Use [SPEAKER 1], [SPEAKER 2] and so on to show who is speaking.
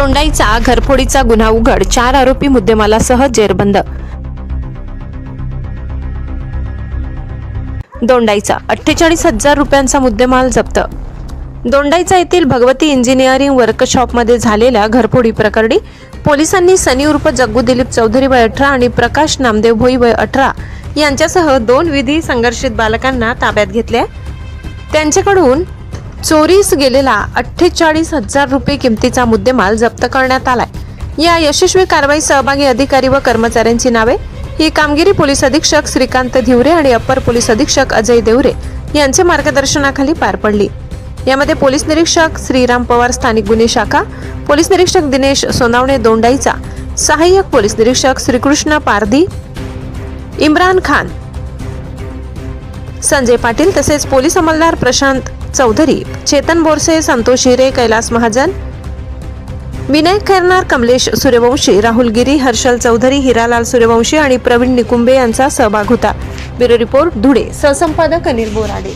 [SPEAKER 1] दोंडाईचा घरफोडीचा गुन्हा उघड, 4 आरोपी मुद्देमालासह जेरबंद। दोंडाईचा 48,000 रुपयांचा मुद्देमाल जप्त। दोंडाईचा येथील भगवती इंजिनिअरिंग वर्कशॉपमध्ये झालेल्या घरफोडी प्रकरणी पोलिसांनी सनी उर्फ जग्गू दिलीप चौधरी वय 18 आणि प्रकाश नामदेव भोई वय 18 यांच्यासह 2 विधी संघर्षित बालकांना ताब्यात घेतले। त्यांच्याकडून चोरीस गेलेला 48,000 रुपये किमतीचा मुद्देमाल जप्त करण्यात आलाय। या यशस्वी कारवाई सहभागी अधिकारी व कर्मचाऱ्यांची नावे ही कामगिरी पोलीस अधीक्षक श्रीकांत धिवरे आणि अप्पर पोलीस अधीक्षक अजय देवरे यांच्या मार्गदर्शनाखाली पार पडली। यामध्ये पोलीस निरीक्षक श्रीराम पवार स्थानिक गुन्हे शाखा, पोलीस निरीक्षक दिनेश सोनावणे दोंडाईचा, सहाय्यक पोलीस निरीक्षक श्रीकृष्ण पारधी, इम्रान खान, संजय पाटील तसेच पोलीस अंमलदार प्रशांत चौधरी, चेतन बोरसे, संतोष हिरे, कैलास महाजन, विनायक खैरनार, कमलेश सूर्यवंशी, राहुल गिरी, हर्षल चौधरी, हिरालाल सूर्यवंशी आणि प्रवीण निकुंबे यांचा सहभाग होता। ब्युरो रिपोर्ट धुळे, सहसंपादक अनिल बोराडे।